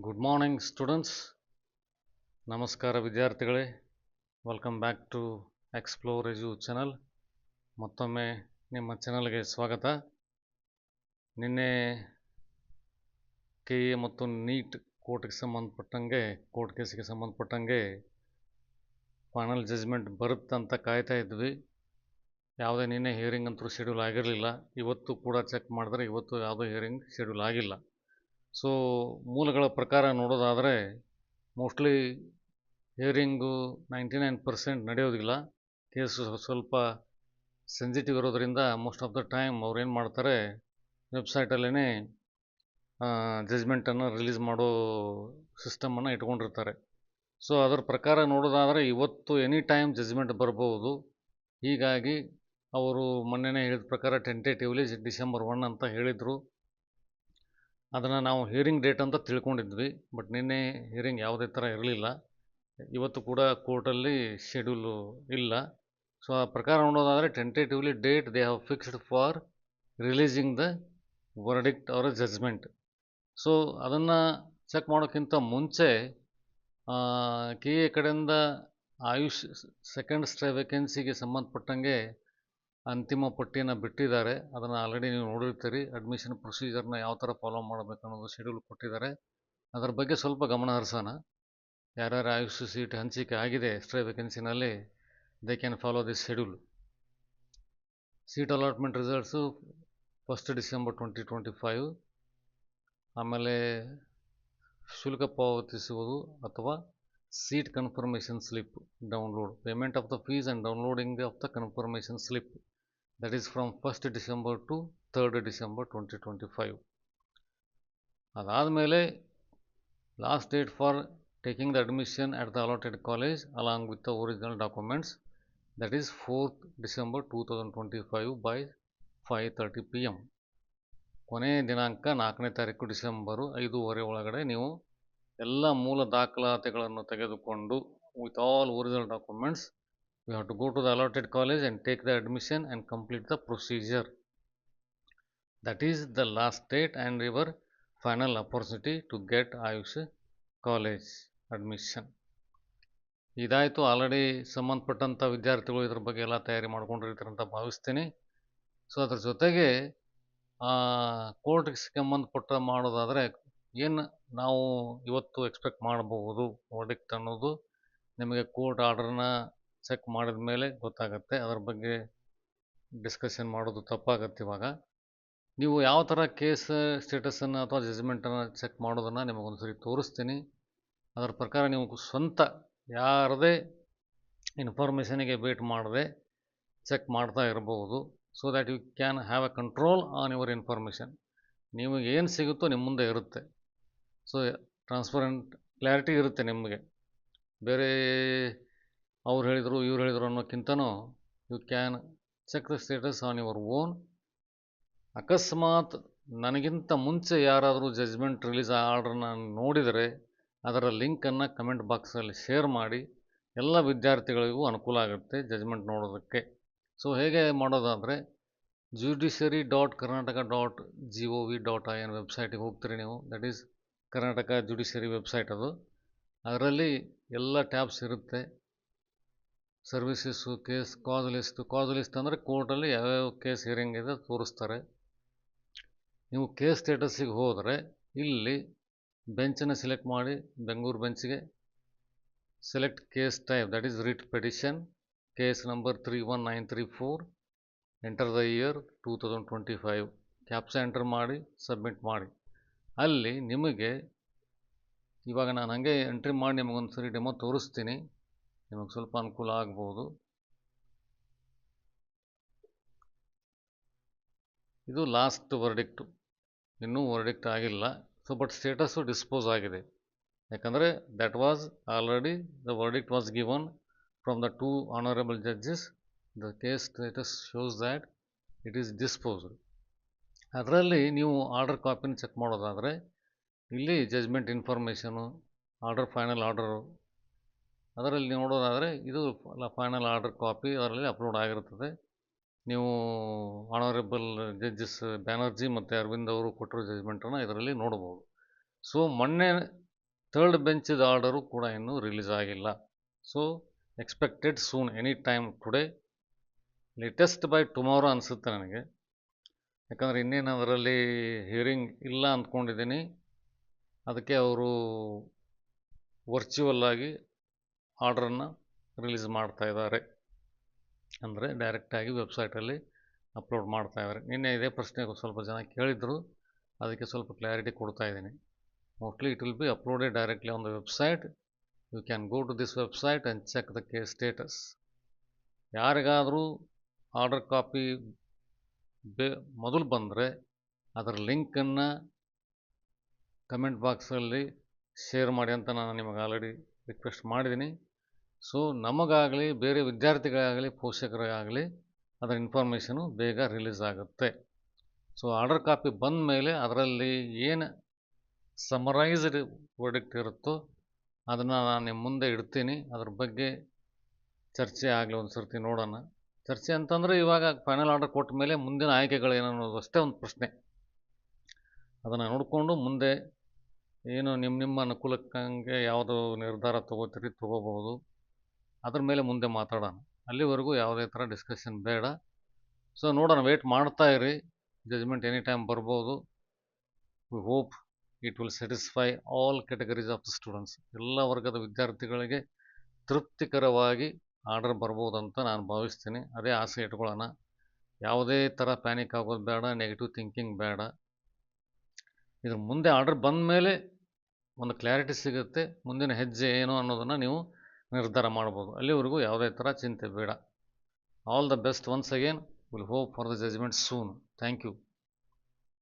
Good morning, students. ನಮಸ್ಕಾರ ವಿದ್ಯಾರ್ಥಿಗಳೇ. Welcome back to explore edu channel. ಮತ್ತೊಮ್ಮೆ ನಿಮ್ಮ ಚಾನಲ್ಗೆ ಸ್ವಾಗತ. ನಿನ್ನೆ ಕೆ ಎ ಮತ್ತು ನೀಟ್ ಕೋರ್ಟ್ ಕೇಸಿಗೆ ಸಂಬಂಧಪಟ್ಟಂಗೆ ಫೈನಲ್ ಜಜ್ಮೆಂಟ್ ಬರುತ್ತಂತ ಕಾಯ್ತಾ ಇದ್ವಿ. ಯಾವುದೇ ನಿನ್ನೆ ಹಿಯರಿಂಗ್ ಅಂತೂ ಶೆಡ್ಯೂಲ್ ಆಗಿರಲಿಲ್ಲ. ಇವತ್ತು ಕೂಡ ಚೆಕ್ ಮಾಡಿದ್ರೆ ಇವತ್ತು ಯಾವುದೇ ಹಿಯರಿಂಗ್ ಶೆಡ್ಯೂಲ್ ಆಗಿಲ್ಲ. ಸೊ ಮೂಲಗಳ ಪ್ರಕಾರ ನೋಡೋದಾದರೆ ಮೋಸ್ಟ್ಲಿ ಹಿಯರಿಂಗು 99% ನಡೆಯೋದಿಲ್ಲ. ಕೇಸು ಸ್ವಲ್ಪ ಸೆನ್ಸಿಟಿವ್ ಇರೋದರಿಂದ ಮೋಸ್ಟ್ ಆಫ್ ದ ಟೈಮ್ ಅವ್ರು ಏನು ಮಾಡ್ತಾರೆ, ವೆಬ್ಸೈಟಲ್ಲೇ ಜಜ್ಮೆಂಟನ್ನು ರಿಲೀಸ್ ಮಾಡೋ ಸಿಸ್ಟಮನ್ನು ಇಟ್ಕೊಂಡಿರ್ತಾರೆ. ಸೊ ಅದರ ಪ್ರಕಾರ ನೋಡೋದಾದರೆ ಇವತ್ತು ಎನಿ ಟೈಮ್ ಜಜ್ಮೆಂಟ್ ಬರ್ಬೋದು. ಹೀಗಾಗಿ ಅವರು ಮೊನ್ನೆನೇ ಹೇಳಿದ ಪ್ರಕಾರ ಟೆಂಟೇಟಿವ್ಲಿ ಡಿಸೆಂಬರ್ 1 ಅಂತ ಹೇಳಿದರು. ಅದನ್ನು ನಾವು ಹಿಯರಿಂಗ್ ಡೇಟ್ ಅಂತ ತಿಳ್ಕೊಂಡಿದ್ವಿ. ಬಟ್ ನಿನ್ನೆ ಹಿಯರಿಂಗ್ ಯಾವುದೇ ಥರ ಇರಲಿಲ್ಲ. ಇವತ್ತು ಕೂಡ ಕೋರ್ಟಲ್ಲಿ ಶೆಡ್ಯೂಲು ಇಲ್ಲ. ಸೊ ಆ ಪ್ರಕಾರ ನೋಡೋದಾದರೆ tentatively date they have fixed for releasing the verdict our judgement. So ಅದನ್ನು ಚೆಕ್ ಮಾಡೋಕ್ಕಿಂತ ಮುಂಚೆ ಕೆ ಎ ಕಡೆಯಿಂದ ಆಯುಷ್ ಸೆಕೆಂಡ್ ಸ್ಟೇ ವೇಕೆನ್ಸಿಗೆ ಸಂಬಂಧಪಟ್ಟಂಗೆ ಅಂತಿಮ ಪಟ್ಟಿಯನ್ನು ಬಿಟ್ಟಿದ್ದಾರೆ. ಅದನ್ನು ಆಲ್ರೆಡಿ ನೀವು ನೋಡಿರ್ತೀರಿ. ಅಡ್ಮಿಷನ್ ಪ್ರೊಸೀಜರ್ನ ಯಾವ ಥರ ಫಾಲೋ ಮಾಡಬೇಕು ಅನ್ನೋದು ಶೆಡ್ಯೂಲ್ ಕೊಟ್ಟಿದ್ದಾರೆ. ಅದರ ಬಗ್ಗೆ ಸ್ವಲ್ಪ ಗಮನ ಹರಿಸೋಣ. ಯಾರ್ಯಾರು ಆಯುಷ್ ಸೀಟ್ ಹಂಚಿಕೆ ಆಗಿದೆ ಸ್ಟೇ ವೇಕೆನ್ಸಿನಲ್ಲಿ, they can follow this schedule. Seat allotment results 1 December 2025. ಆಮೇಲೆ ಶುಲ್ಕ ಪಾವತಿಸುವುದು ಅಥವಾ seat confirmation slip download, payment of the fees and downloading of the confirmation slip, that is from 1 December to 3 December 2025. ಅದಾದಮೇಲೆ last date for taking the admission at the allotted college along with the original documents, that is 4th December 2025 by 5:30 PM. ಕೊನೆಯ ದಿನಾಂಕ 4ನೇ ತಾರೀಕು ಡಿಸೆಂಬರು 5:30 ಒಳಗಡೆ ನೀವು ಎಲ್ಲ ಮೂಲ ದಾಖಲಾತಿಗಳನ್ನು ತೆಗೆದುಕೊಂಡು with all original documents you have to go to the allotted college and take the admission and complete the procedure. That is the last date and your final opportunity to get Ayush college admission. ಇದಾಯಿತು. Already ಸಂಬಂಧಪಟ್ಟಂಥ ವಿದ್ಯಾರ್ಥಿಗಳು ಇದ್ರ ಬಗ್ಗೆ ಎಲ್ಲ ತಯಾರಿ ಮಾಡ್ಕೊಂಡಿರ್ತಾರೆ ಅಂತ ಭಾವಿಸ್ತೀನಿ. ಸೊ ಅದ್ರ ಜೊತೆಗೆ ಕೋರ್ಟ್ಗೆ ಸಂಬಂಧಪಟ್ಟ ಮಾಡೋದಾದರೆ ಏನು ನಾವು ಇವತ್ತು ಎಕ್ಸ್ಪೆಕ್ಟ್ ಮಾಡಬಹುದು ವರ್ಡಿಕ್ಟ್ ಅನ್ನೋದು ನಿಮಗೆ ಕೋರ್ಟ್ ಆರ್ಡರ್ನ ಚೆಕ್ ಮಾಡಿದ ಮೇಲೆ ಗೊತ್ತಾಗುತ್ತೆ. ಅದರ ಬಗ್ಗೆ ಡಿಸ್ಕಷನ್ ಮಾಡೋದು ತಪ್ಪಾಗತ್ತೆ. ಇವಾಗ ನೀವು ಯಾವ ಥರ ಕೇಸ್ ಸ್ಟೇಟಸನ್ನು ಅಥವಾ ಜಜ್ಮೆಂಟನ್ನು ಚೆಕ್ ಮಾಡೋದನ್ನು ನಿಮಗೊಂದು ಸರಿ ತೋರಿಸ್ತೀನಿ. ಅದರ ಪ್ರಕಾರ ನೀವು ಸ್ವಂತ ಯಾರದೇ ಇನ್ಫಾರ್ಮೇಷನಿಗೆ ವೇಟ್ ಮಾಡದೆ ಚೆಕ್ ಮಾಡ್ತಾ ಇರಬಹುದು. So that you can have a control on your information. ನಿಮಗೆ ಏನು ಸಿಗುತ್ತೋ ನಿಮ್ಮ ಮುಂದೆ ಇರುತ್ತೆ. ಸೊ ಟ್ರಾನ್ಸ್ಪರೆಂಟ್ ಕ್ಲಾರಿಟಿ ಇರುತ್ತೆ ನಿಮಗೆ. ಬೇರೆ ಅವ್ರು ಹೇಳಿದರು ಇವ್ರು ಹೇಳಿದರು ಅನ್ನೋಕ್ಕಿಂತನೂ you can check the status on your own. ಅಕಸ್ಮಾತ್ ನನಗಿಂತ ಮುಂಚೆ ಯಾರಾದರೂ ಜಜ್ಮೆಂಟ್ ರಿಲೀಸ್ ಆರ್ಡ್ರನ್ನ ನೋಡಿದರೆ ಅದರ ಲಿಂಕನ್ನು ಕಮೆಂಟ್ ಬಾಕ್ಸಲ್ಲಿ ಶೇರ್ ಮಾಡಿ. ಎಲ್ಲ ವಿದ್ಯಾರ್ಥಿಗಳಿಗೂ ಅನುಕೂಲ ಆಗುತ್ತೆ ಜಜ್ಮೆಂಟ್ ನೋಡೋದಕ್ಕೆ. ಸೊ ಹೇಗೆ ಮಾಡೋದಾದರೆ judiciary.karnataka.gov.in ವೆಬ್ಸೈಟಿಗೆ ಹೋಗ್ತೀರಿ ನೀವು. That is Karnataka judiciary website ಅದು. ಅದರಲ್ಲಿ ಎಲ್ಲ ಟ್ಯಾಬ್ಸ್ ಇರುತ್ತೆ. ಸರ್ವಿಸಸ್ಸು, ಕೇಸ್, ಕಾಸ್ ಲಿಸ್ಟ್ ಅಂದರೆ ಕೋರ್ಟಲ್ಲಿ ಯಾವ್ಯಾವ ಕೇಸ್ ಹಿಯರಿಂಗ್ ಇದೆ ತೋರಿಸ್ತಾರೆ. ನೀವು ಕೇಸ್ ಸ್ಟೇಟಸ್ಸಿಗೆ ಹೋದರೆ ಇಲ್ಲಿ ಬೆಂಚನ್ನು ಸೆಲೆಕ್ಟ್ ಮಾಡಿ, ಬೆಂಗಳೂರು ಬೆಂಚ್ಗೆ select case type, that is writ petition, case number 31934, enter the year 2025, captcha enter ಮಾಡಿ ಸಬ್ಮಿಟ್ ಮಾಡಿ. ಅಲ್ಲಿ ನಿಮಗೆ ಇವಾಗ ನಾನು ಹಾಗೆ ಎಂಟ್ರಿ ಮಾಡಿ ನಿಮಗೊಂದು ಸರಿ ಡೆಮೋ ತೋರಿಸ್ತೀನಿ, ನಿಮಗೆ ಸ್ವಲ್ಪ ಅನುಕೂಲ ಆಗ್ಬೋದು. ಇದು ಲಾಸ್ಟ್ ವರ್ಡಿಕ್ಟು, ಇನ್ನೂ ವರ್ಡಿಕ್ಟ್ ಆಗಿಲ್ಲ. ಸೊ ಬಟ್ ಸ್ಟೇಟಸ್ಸು ಡಿಸ್ಪೋಸ್ ಆಗಿದೆ. ಯಾಕಂದರೆ that was already the verdict was given from the 2 honourable judges. The case status shows that it is disposed. ಅದರಲ್ಲಿ ನೀವು ಆರ್ಡರ್ ಕಾಪಿನ ಚೆಕ್ ಮಾಡೋದಾದರೆ ಇಲ್ಲಿ judgement information, order, final order, ಅದರಲ್ಲಿ ನೋಡೋದಾದರೆ ಇದು ಫೈನಲ್ ಆರ್ಡರ್ ಕಾಪಿ ಅದರಲ್ಲಿ ಅಪ್ಲೋಡ್ ಆಗಿರುತ್ತದೆ. ನೀವು ಆನರಬಲ್ ಜಡ್ಜಸ್ ಬ್ಯಾನರ್ಜಿ ಮತ್ತು ಅರವಿಂದ್ ಅವರು ಕೊಟ್ಟಿರೋ ಜಜ್ಮೆಂಟನ್ನು ಇದರಲ್ಲಿ ನೋಡ್ಬೋದು. ಸೊ ಮೊನ್ನೆ ಥರ್ಡ್ ಬೆಂಚಿದ ಆರ್ಡರು ಕೂಡ ಇನ್ನೂ ರಿಲೀಸ್ ಆಗಿಲ್ಲ. So expected soon, any time today, latest by tomorrow ಅನಿಸುತ್ತೆ ನನಗೆ. ಯಾಕಂದರೆ ಇನ್ನೇನು ಅದರಲ್ಲಿ ಹಿಯರಿಂಗ್ ಇಲ್ಲ ಅಂದ್ಕೊಂಡಿದ್ದೀನಿ. ಅದಕ್ಕೆ ಅವರು ವರ್ಚುವಲ್ ಆಗಿ ಆರ್ಡ್ರನ್ನು ರಿಲೀಸ್ ಮಾಡ್ತಾ ಇದ್ದಾರೆ, ಅಂದರೆ ಡೈರೆಕ್ಟಾಗಿ ವೆಬ್ಸೈಟಲ್ಲಿ ಅಪ್ಲೋಡ್ ಮಾಡ್ತಾ ಇದ್ದಾರೆ. ನಿನ್ನೆ ಇದೇ ಪ್ರಶ್ನೆ ಸ್ವಲ್ಪ ಜನ ಕೇಳಿದ್ರು, ಅದಕ್ಕೆ ಸ್ವಲ್ಪ ಕ್ಲಾರಿಟಿ ಕೊಡ್ತಾ ಇದ್ದೀನಿ. Mostly it will be uploaded directly on the website. You can go to this website and check the case status. ಯಾರಿಗಾದರೂ ಆರ್ಡರ್ ಕಾಪಿ ಮೊದಲು ಬಂದರೆ ಅದರ ಲಿಂಕನ್ನು ಕಮೆಂಟ್ ಬಾಕ್ಸಲ್ಲಿ ಶೇರ್ ಮಾಡಿ ಅಂತ ನಾನು ನಿಮಗೆ ಆಲ್ರೆಡಿ ರಿಕ್ವೆಸ್ಟ್ ಮಾಡಿದ್ದೀನಿ. ಸೊ ನಮಗಾಗಲಿ, ಬೇರೆ ವಿದ್ಯಾರ್ಥಿಗಳಾಗಲಿ, ಪೋಷಕರಿಗಾಗಲಿ ಅದರ ಇನ್ಫಾರ್ಮೇಷನು ಬೇಗ ರಿಲೀಸ್ ಆಗುತ್ತೆ. ಸೊ ಆರ್ಡರ್ ಕಾಪಿ ಬಂದ ಮೇಲೆ ಅದರಲ್ಲಿ ಏನು ಸಮರೈಸ್ಡ್ ವರ್ಡಿಕ್ಟ್ ಇರುತ್ತೋ ಅದನ್ನು ನಾನು ನಿಮ್ಮ ಮುಂದೆ ಇಡ್ತೀನಿ. ಅದ್ರ ಬಗ್ಗೆ ಚರ್ಚೆ ಆಗಲಿ, ಒಂದು ಸರ್ತಿ ನೋಡೋಣ. ಚರ್ಚೆ ಅಂತಂದರೆ ಇವಾಗ ಫೈನಲ್ ಆರ್ಡರ್ ಕೊಟ್ಟ ಮೇಲೆ ಮುಂದಿನ ಆಯ್ಕೆಗಳು ಏನನ್ನೋದು ಅಷ್ಟೇ ಒಂದು ಪ್ರಶ್ನೆ. ಅದನ್ನು ನೋಡಿಕೊಂಡು ಮುಂದೆ ಏನು ನಿಮ್ಮ ಅನುಕೂಲಕ್ಕಂಗೆ ಯಾವುದು ನಿರ್ಧಾರ ತೊಗೋಬೋದು, ಅದ್ರ ಮೇಲೆ ಮುಂದೆ ಮಾತಾಡೋಣ. ಅಲ್ಲಿವರೆಗೂ ಯಾವುದೇ ಥರ ಡಿಸ್ಕಷನ್ ಬೇಡ. ಸೊ ನೋಡೋಣ, ವೇಟ್ ಮಾಡ್ತಾ ಇರಿ. ಜಜ್ಮೆಂಟ್ ಎನಿ ಟೈಮ್ ಬರ್ಬೋದು. We hope it will satisfy all categories of the students. ಎಲ್ಲ ವರ್ಗದ ವಿದ್ಯಾರ್ಥಿಗಳಿಗೆ ತೃಪ್ತಿಕರವಾಗಿ ಆರ್ಡರ್ ಬರ್ಬೋದಂತ ನಾನು ಭಾವಿಸ್ತೀನಿ. ಅದೇ ಆಸೆ ಇಟ್ಕೊಳ್ಳೋಣ. ಯಾವುದೇ ಥರ ಪ್ಯಾನಿಕ್ ಆಗೋದು ಬೇಡ, ನೆಗೆಟಿವ್ ಥಿಂಕಿಂಗ್ ಬೇಡ. ಇದ್ರ ಮುಂದೆ ಆರ್ಡರ್ ಬಂದ ಮೇಲೆ ಒಂದು ಕ್ಲಾರಿಟಿ ಸಿಗುತ್ತೆ, ಮುಂದಿನ ಹೆಜ್ಜೆ ಏನು ಅನ್ನೋದನ್ನು ನೀವು ನಿರ್ಧಾರ ಮಾಡ್ಬೋದು. ಅಲ್ಲಿವರೆಗೂ ಯಾವುದೇ ಥರ ಚಿಂತೆ ಬೇಡ. All the best once again. Will hope for the judgement soon. Thank you.